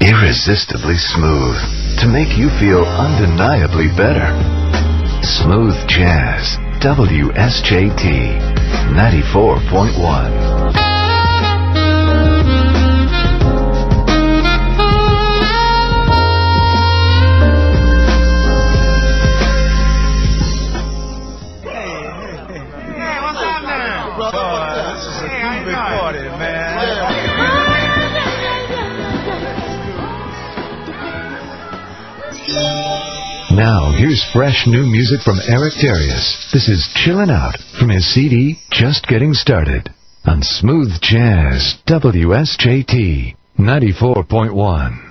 Irresistibly smooth to make you feel undeniably better. Smooth Jazz, WSJT 94.1. Now, here's fresh new music from Eric Darius. This is Chillin' Out from his CD, Just Getting Started, on Smooth Jazz, WSJT 94.1.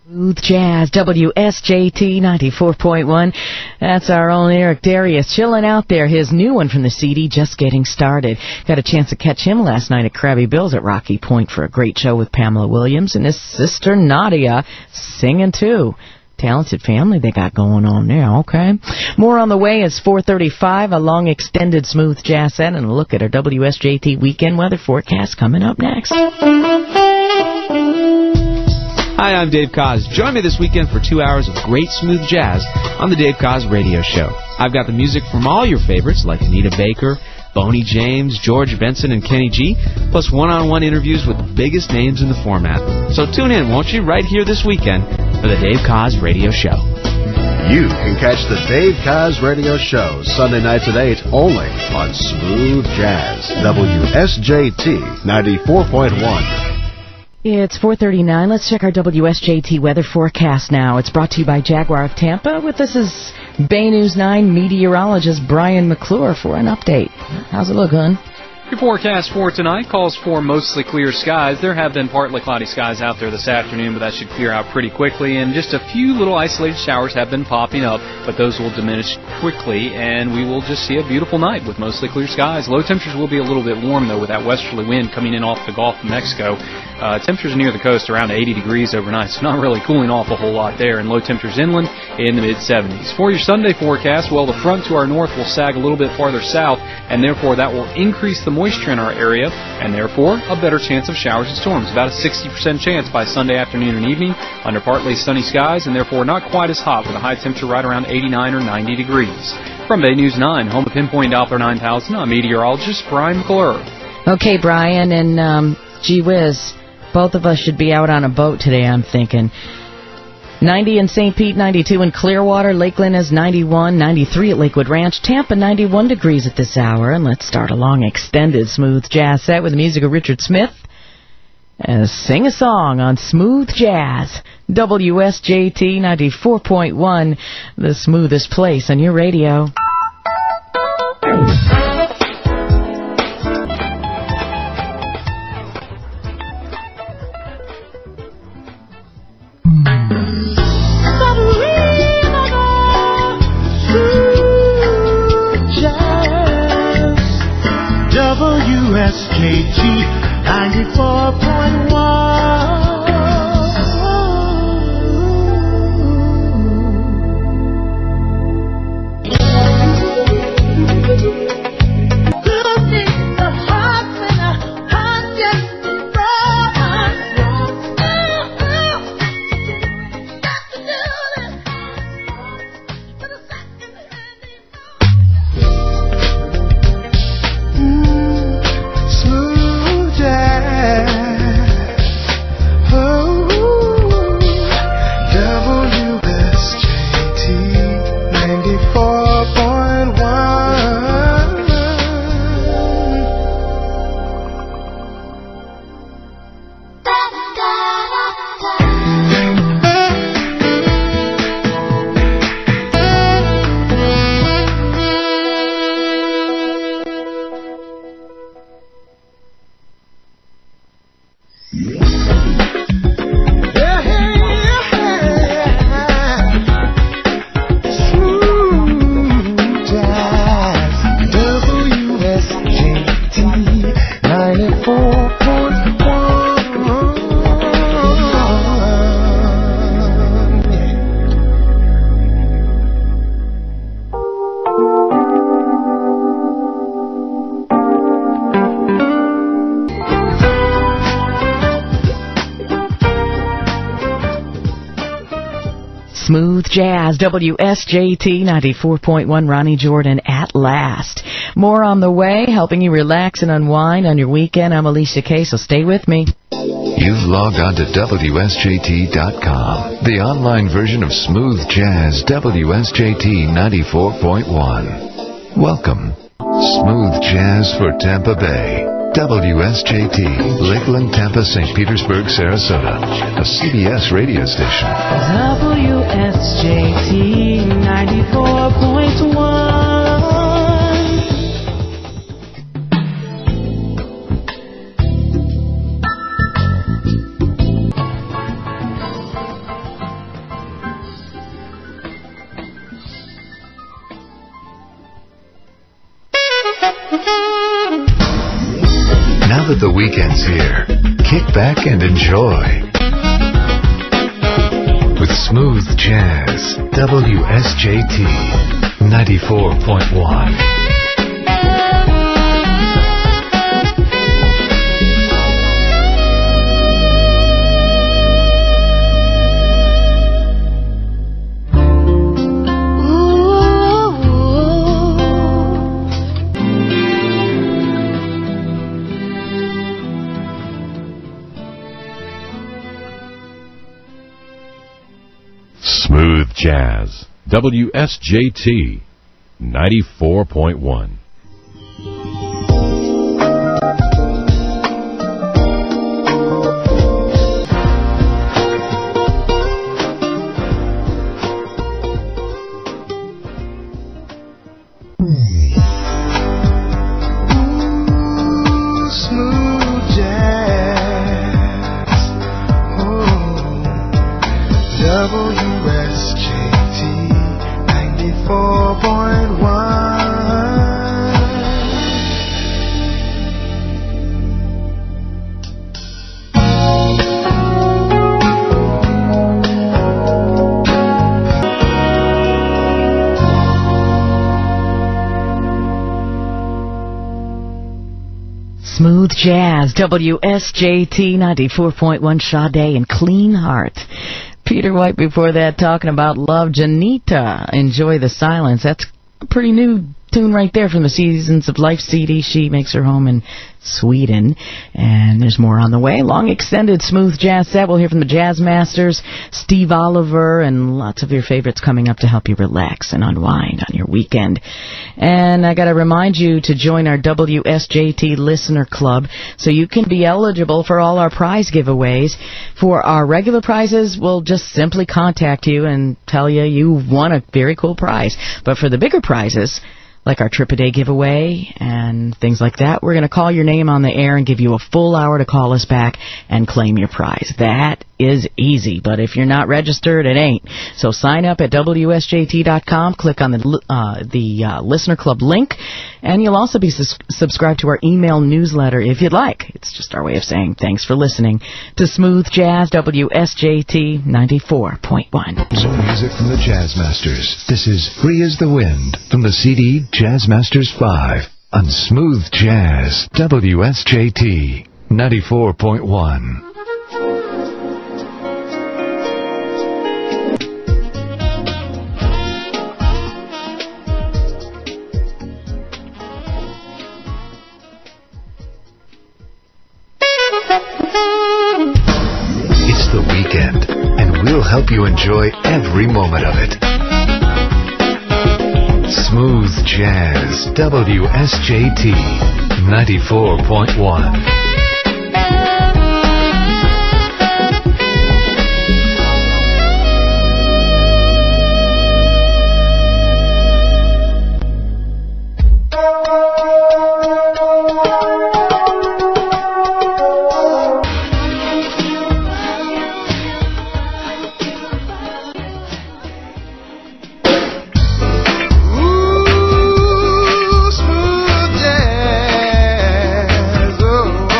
Smooth Jazz, WSJT 94.1. That's our own Eric Darius chilling out there. His new one from the CD, Just Getting Started. Got a chance to catch him last night at Krabby Bill's at Rocky Point for a great show with Pamela Williams and his sister Nadia singing too. Talented family they got going on there, okay? More on the way. It's 4:35, a long extended Smooth Jazz set, and a look at our WSJT weekend weather forecast coming up next. Hi, I'm Dave Koz. Join me this weekend for 2 hours of great smooth jazz on the Dave Koz Radio Show. I've got the music from all your favorites like Anita Baker, Boney James, George Benson, and Kenny G, plus one-on-one interviews with the biggest names in the format. So tune in, won't you, right here this weekend for the Dave Koz Radio Show. You can catch the Dave Koz Radio Show Sunday nights at 8 only on Smooth Jazz, WSJT 94.1. It's 4:39. Let's check our WSJT weather forecast now. It's brought to you by Jaguar of Tampa. With us is Bay News 9 meteorologist Brian McClure for an update. How's it look, hon? Your forecast for tonight calls for mostly clear skies. There have been partly cloudy skies out there this afternoon, but that should clear out pretty quickly. And just a few little isolated showers have been popping up, but those will diminish quickly, and we will just see a beautiful night with mostly clear skies. Low temperatures will be a little bit warm, though, with that westerly wind coming in off the Gulf of Mexico. Temperatures near the coast around 80 degrees overnight, so not really cooling off a whole lot there, and low temperatures inland in the mid-70s. For your Sunday forecast, well, the front to our north will sag a little bit farther south, and therefore that will increase the moisture in our area, and therefore a better chance of showers and storms. About a 60% chance by Sunday afternoon and evening under partly sunny skies, and therefore not quite as hot with a high temperature right around 89 or 90 degrees. From Bay News 9, home of Pinpoint Doppler 9000, I'm meteorologist Brian McClure. Okay, Brian, and gee whiz, both of us should be out on a boat today, I'm thinking. 90 in St. Pete, 92 in Clearwater, Lakeland is 91, 93 at Lakewood Ranch, Tampa 91 degrees at this hour. And let's start a long extended Smooth Jazz set with the music of Richard Smith. Sing a song on Smooth Jazz, WSJT 94.1, the smoothest place on your radio. WSJT 94.1. Smooth jazz. Smooth Jazz, WSJT 94.1, Ronnie Jordan at last. More on the way, helping you relax and unwind on your weekend. I'm Alicia Kaye, so stay with me. You've logged on to WSJT.com, the online version of Smooth Jazz, WSJT 94.1. Welcome. Smooth Jazz for Tampa Bay. WSJT, Lakeland, Tampa, St. Petersburg, Sarasota, a CBS radio station. WSJT 94.1. Now that the weekend's here, kick back and enjoy. With Smooth Jazz, WSJT 94.1. Smooth Jazz, WSJT 94.1. Smooth Jazz, WSJT 94.1, Sade and Clean Heart. Peter White before that talking about Love Janita, Enjoy the Silence. That's a pretty new tune right there from the Seasons of Life CD. She makes her home in Sweden. And there's more on the way. Long extended Smooth Jazz set. We'll hear from the Jazz Masters, Steve Oliver, and lots of your favorites coming up to help you relax and unwind on your weekend. And I got to remind you to join our WSJT Listener Club so you can be eligible for all our prize giveaways. For our regular prizes, we'll just simply contact you and tell you you won a very cool prize. But for the bigger prizes, like our trip-a-day giveaway and things like that, we're going to call your name on the air and give you a full hour to call us back and claim your prize. That is easy, but if you're not registered, it ain't. So sign up at WSJT.com, click on the Listener Club link, and you'll also be subscribed to our email newsletter if you'd like. It's just our way of saying thanks for listening to Smooth Jazz, WSJT 94.1. Some music from the Jazz Masters. This is Free as the Wind from the CD Jazz Masters 5 on Smooth Jazz, WSJT 94.1. It's the weekend, and we'll help you enjoy every moment of it. Smooth Jazz, WSJT 94.1. Smooth jazz, oh.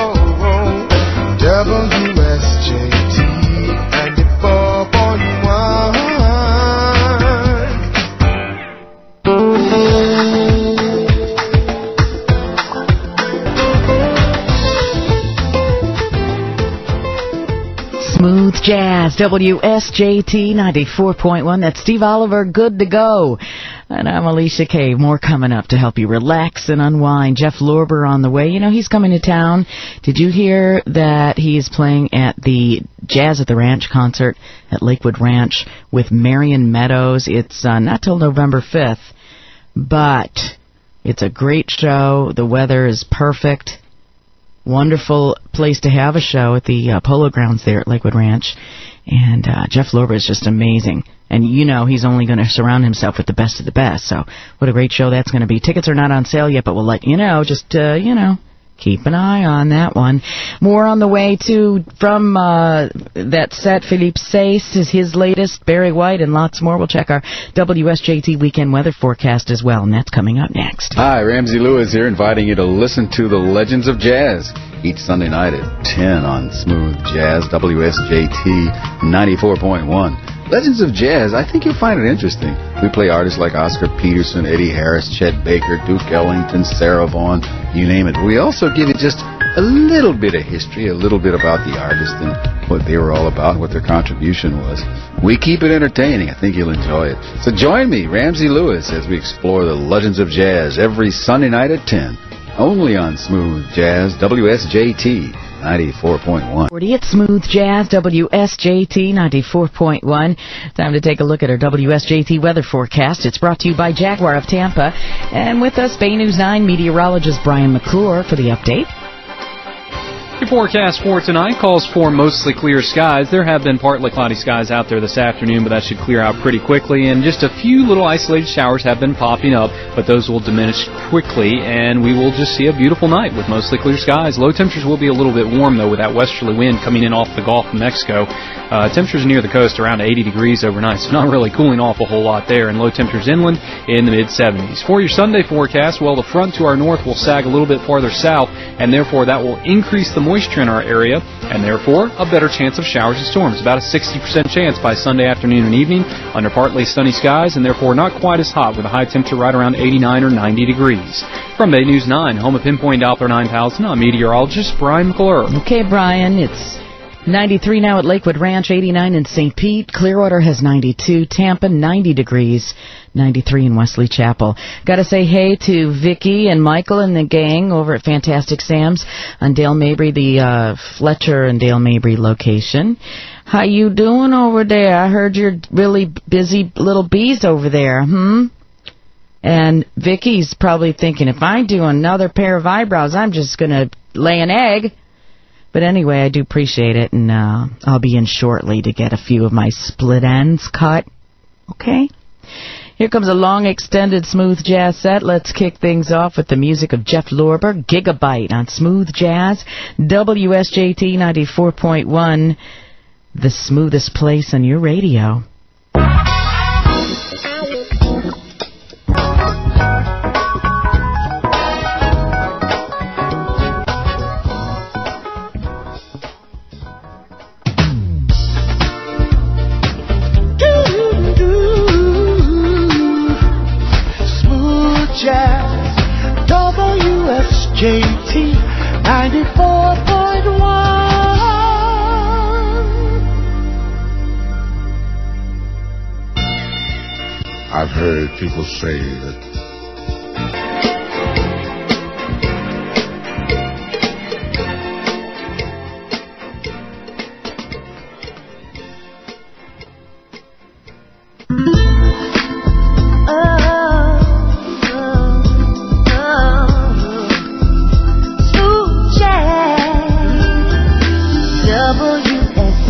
Jazz, WSJT 94.1. That's Steve Oliver, good to go. And I'm Alicia Kaye. More coming up to help you relax and unwind. Jeff Lorber on the way. You know, he's coming to town. Did you hear that he is playing at the Jazz at the Ranch concert at Lakewood Ranch with Marion Meadows? It's not till November 5th, but it's a great show. The weather is perfect. Wonderful place to have a show at the Polo Grounds there at Lakewood Ranch. And Jeff Lorber is just amazing. And you know he's only going to surround himself with the best of the best. So what a great show that's going to be. Tickets are not on sale yet, but we'll let you know. Just, keep an eye on that one. More on the way, too, from that set. Philippe Sace is his latest, Barry White, and lots more. We'll check our WSJT weekend weather forecast as well, and that's coming up next. Hi, Ramsey Lewis here, inviting you to listen to the Legends of Jazz each Sunday night at 10 on Smooth Jazz, WSJT 94.1. Legends of Jazz, I think you'll find it interesting. We play artists like Oscar Peterson, Eddie Harris, Chet Baker, Duke Ellington, Sarah Vaughan, you name it. We also give you just a little bit of history, a little bit about the artist and what they were all about, what their contribution was. We keep it entertaining. I think you'll enjoy it. So join me, Ramsey Lewis, as we explore the Legends of Jazz every Sunday night at 10, only on Smooth Jazz, WSJT 94.1. It's Smooth Jazz, WSJT 94.1. Time to take a look at our WSJT weather forecast. It's brought to you by Jaguar of Tampa. And with us, Bay News 9 meteorologist Brian McClure for the update. Your forecast for tonight calls for mostly clear skies. There have been partly cloudy skies out there this afternoon, but that should clear out pretty quickly. And just a few little isolated showers have been popping up, but those will diminish quickly, and we will just see a beautiful night with mostly clear skies. Low temperatures will be a little bit warm, though, with that westerly wind coming in off the Gulf of Mexico. Temperatures near the coast around 80 degrees overnight, so not really cooling off a whole lot there, and low temperatures inland in the mid-70s. For your Sunday forecast, well, the front to our north will sag a little bit farther south, and therefore that will increase the moisture in our area, and therefore a better chance of showers and storms. About a 60% chance by Sunday afternoon and evening under partly sunny skies, and therefore not quite as hot with a high temperature right around 89 or 90 degrees. From Bay News 9, home of Pinpoint Doppler 9000, I'm meteorologist Brian McClure. Okay, Brian, it's 93 now at Lakewood Ranch, 89 in St. Pete. Clearwater has 92. Tampa, 90 degrees. 93 in Wesley Chapel. Got to say hey to Vicky and Michael and the gang over at Fantastic Sam's on Dale Mabry, the Fletcher and Dale Mabry location. How you doing over there? I heard you're really busy little bees over there, And Vicky's probably thinking, if I do another pair of eyebrows, I'm just going to lay an egg. But anyway, I do appreciate it, and I'll be in shortly to get a few of my split ends cut. Okay? Here comes a long, extended smooth jazz set. Let's kick things off with the music of Jeff Lorber, Gigabyte on Smooth Jazz, WSJT 94.1, the smoothest place on your radio. WSJT 94.1. I've heard people say that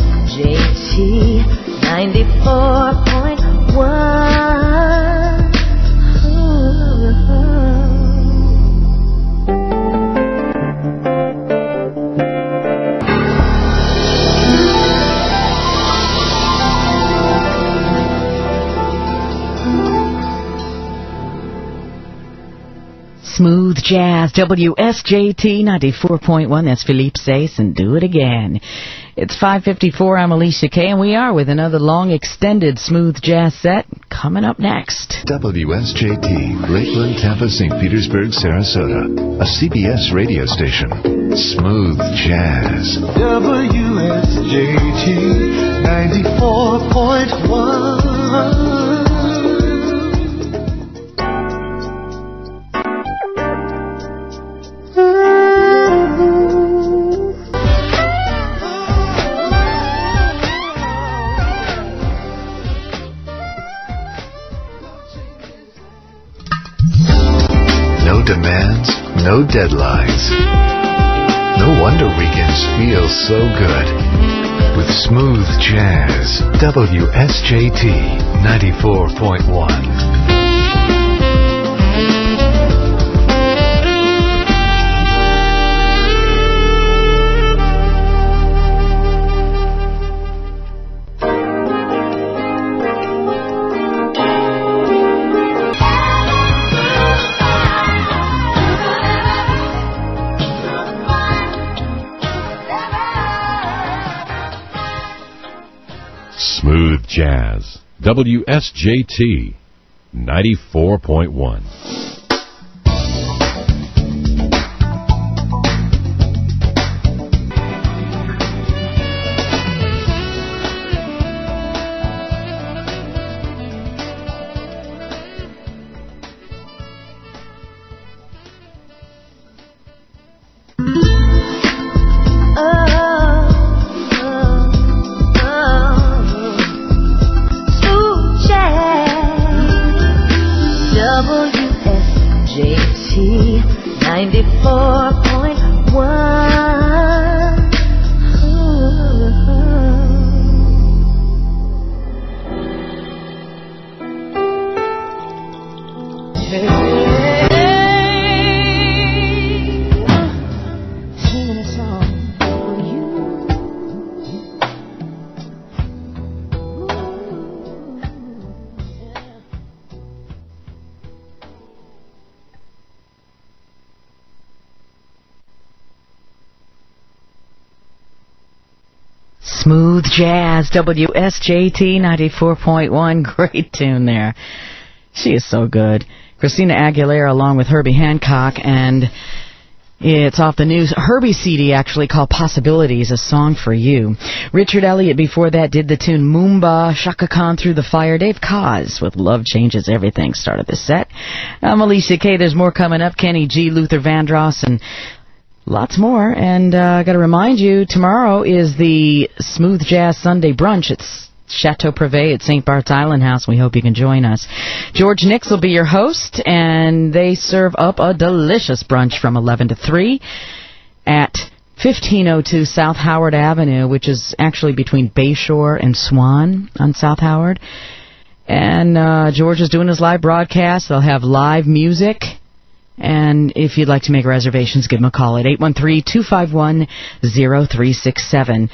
WSJT 94.1. Smooth Jazz, WSJT 94.1. That's Philippe Sace, and do it again. It's 5:54. I'm Alicia Kaye, and we are with another long, extended Smooth Jazz set coming up next. WSJT, Lakeland, Tampa, St. Petersburg, Sarasota. A CBS radio station. Smooth Jazz. WSJT 94.1. No demands, no deadlines. No wonder weekends feel so good. With Smooth Jazz, WSJT 94.1. Smooth Jazz, WSJT 94.1. WSJT 94.1. Singing a song for you. Smooth Jazz, WSJT 94.1. Great tune there. She is so good. Christina Aguilera along with Herbie Hancock, and it's off the new Herbie CD, actually, called Possibilities, A Song for You. Richard Elliott before that did the tune Moomba, Shaka Khan Through the Fire. Dave Koz with Love Changes Everything started the set. I'm Alicia Kaye. There's more coming up. Kenny G, Luther Vandross, and lots more. And I got to remind you, tomorrow is the Smooth Jazz Sunday brunch. It's Chateau Privé at St. Bart's Island House. We hope you can join us. George Nix will be your host, and they serve up a delicious brunch from 11 to 3 at 1502 South Howard Avenue, which is actually between Bayshore and Swan on South Howard. And George is doing his live broadcast. They'll have live music. And if you'd like to make reservations, give them a call at 813-251-0367.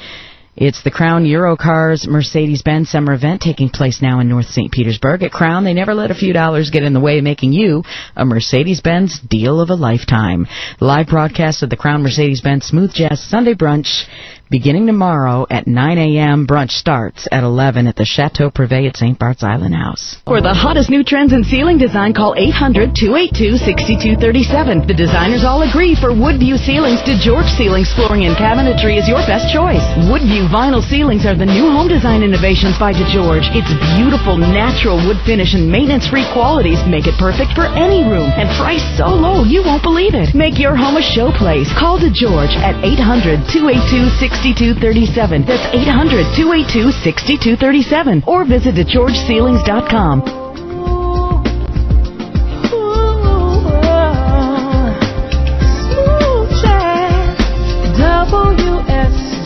It's the Crown Eurocars Mercedes-Benz Summer Event taking place now in North St. Petersburg. At Crown, they never let a few dollars get in the way of making you a Mercedes-Benz deal of a lifetime. The live broadcast of the Crown Mercedes-Benz Smooth Jazz Sunday Brunch beginning tomorrow at 9 a.m. Brunch starts at 11 at the Chateau Privé at St. Bart's Island House. For the hottest new trends in ceiling design, call 800-282-6237. The designers all agree for Woodview ceilings to George Ceilings Flooring and Cabinetry is your best choice. Woodview vinyl ceilings are the new home design innovations by DeGeorge. Its beautiful natural wood finish and maintenance-free qualities make it perfect for any room, and priced so low you won't believe it. Make your home a showplace. Call DeGeorge at 800-282-6237. That's 800-282-6237. Or visit DeGeorgeCeilings.com.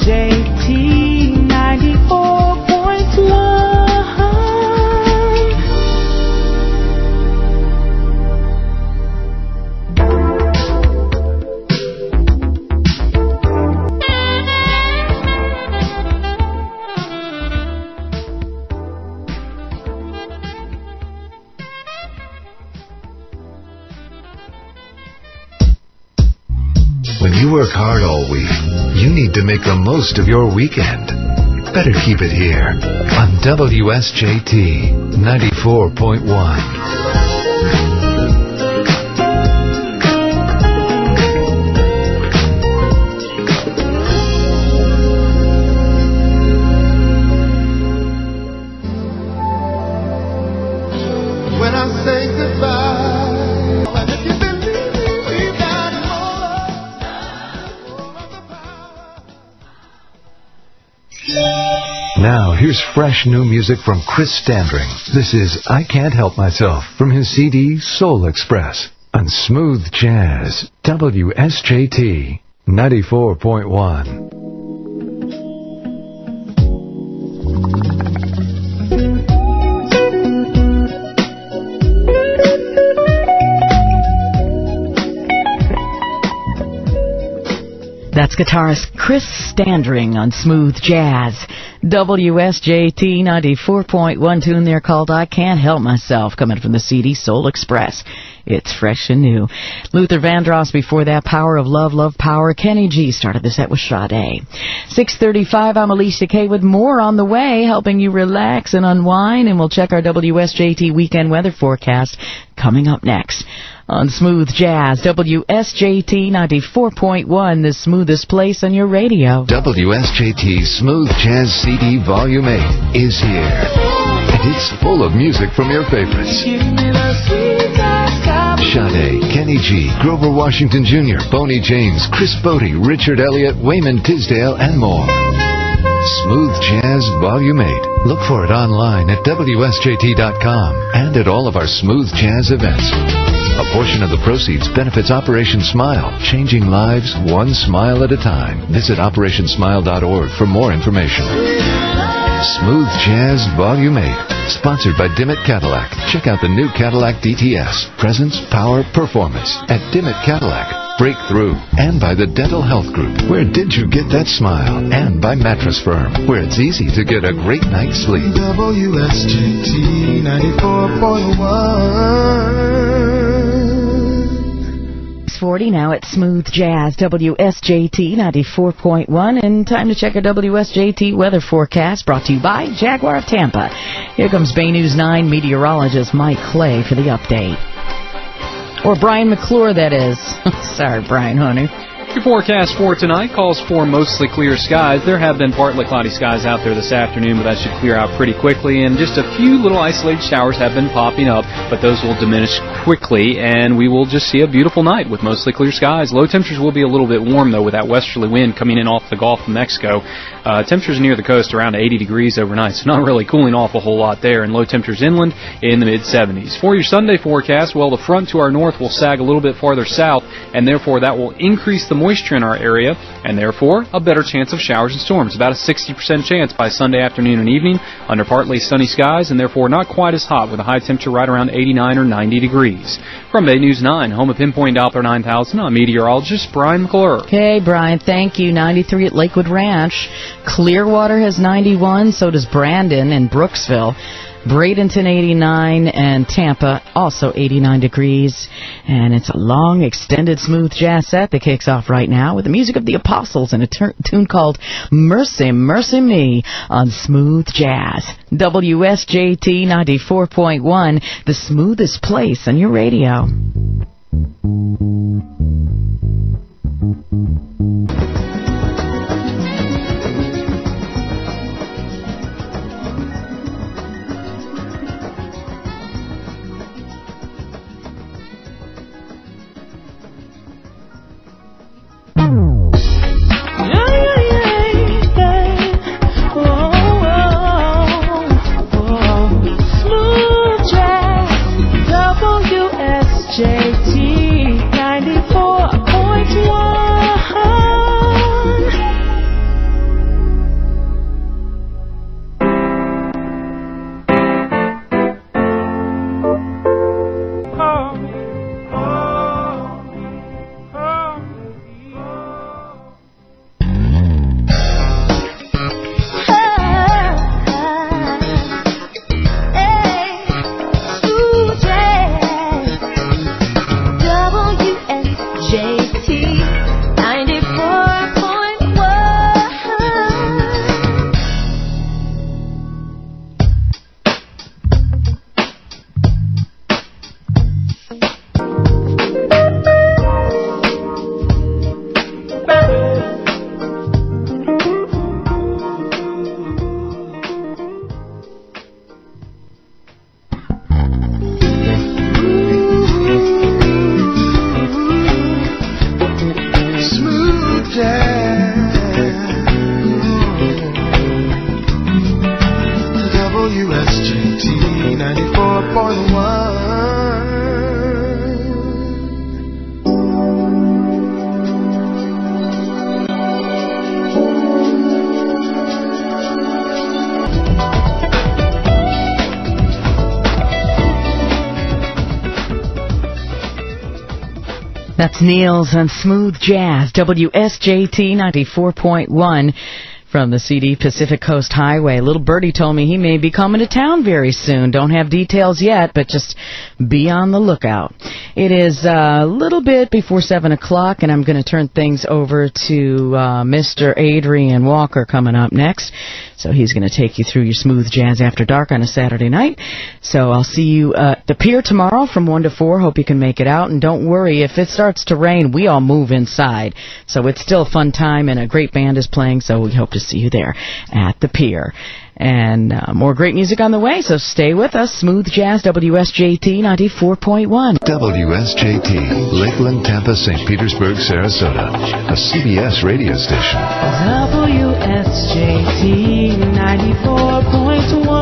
WSJT 94.1. You work hard all week. You need to make the most of your weekend. Better keep it here on WSJT 94.1. Now, here's fresh new music from Chris Standring. This is I Can't Help Myself from his CD Soul Express on Smooth Jazz, WSJT 94.1. That's guitarist Chris Standring on Smooth Jazz. WSJT 94.1 tune there called I Can't Help Myself, coming from the CD Soul Express. It's fresh and new. Luther Vandross before that, Power of Love, Love Power. Kenny G started the set with Sade. 6:35, I'm Alicia Kaye with more on the way, helping you relax and unwind, and we'll check our WSJT weekend weather forecast coming up next. On Smooth Jazz, WSJT 94.1, the smoothest place on your radio. WSJT Smooth Jazz CD Volume 8 is here. And it's full of music from your favorites. Sade, Kenny G, Grover Washington Jr., Boney James, Chris Bodie, Richard Elliott, Wayman Tisdale, and more. Smooth Jazz Volume 8. Look for it online at WSJT.com and at all of our Smooth Jazz events. A portion of the proceeds benefits Operation Smile, changing lives one smile at a time. Visit OperationSmile.org for more information. Smooth Jazz Volume 8, sponsored by Dimmitt Cadillac. Check out the new Cadillac DTS, Presence, Power, Performance at Dimmitt Cadillac. Breakthrough, and by the Dental Health Group. Where did you get that smile? And by Mattress Firm, where it's easy to get a great night's sleep. WSJT 94.1. 6:40 now at Smooth Jazz, WSJT 94.1, and time to check our WSJT weather forecast, brought to you by Jaguar of Tampa. Here comes Bay News 9 meteorologist Mike Clay for the update. Or Brian McClure, that is. Sorry, Brian, honey. Your forecast for tonight calls for mostly clear skies. There have been partly cloudy skies out there this afternoon, but that should clear out pretty quickly, and just a few little isolated showers have been popping up, but those will diminish quickly, and we will just see a beautiful night with mostly clear skies. Low temperatures will be a little bit warm, though, with that westerly wind coming in off the Gulf of Mexico. Temperatures near the coast around 80 degrees overnight, so not really cooling off a whole lot there, and low temperatures inland in the mid-70s. For your Sunday forecast, well, the front to our north will sag a little bit farther south, and therefore that will increase the moisture in our area, and therefore a better chance of showers and storms. About a 60% chance by Sunday afternoon and evening under partly sunny skies, and therefore not quite as hot with a high temperature right around 89 or 90 degrees. From Bay News 9, home of Pinpoint Doppler 9000, I'm meteorologist Brian McClure. Okay, Brian, thank you. 93 at Lakewood Ranch. Clearwater has 91, so does Brandon and Brooksville. Bradenton 89, and Tampa also 89 degrees. And it's a long, extended Smooth Jazz set that kicks off right now with the music of the Apostles and a tune called Mercy, Mercy Me on Smooth Jazz. WSJT 94.1, the smoothest place on your radio. WSJT 94.1. That's Niels on Smooth Jazz, WSJT 94.1 from the CD Pacific Coast Highway. Little Birdie told me he may be coming to town very soon. Don't have details yet, but just be on the lookout. It is a little bit before 7 o'clock, and I'm going to turn things over to Mr. Adrian Walker coming up next. So he's going to take you through your Smooth Jazz After Dark on a Saturday night. So I'll see you at the pier tomorrow from 1 to 4. Hope you can make it out. And don't worry, if it starts to rain, we all move inside. So it's still a fun time, and a great band is playing, so we hope to see you there at the pier. And more great music on the way, so stay with us. Smooth Jazz, WSJT 94.1. WSJT, Lakeland, Tampa, St. Petersburg, Sarasota, a CBS radio station. WSJT 94.1.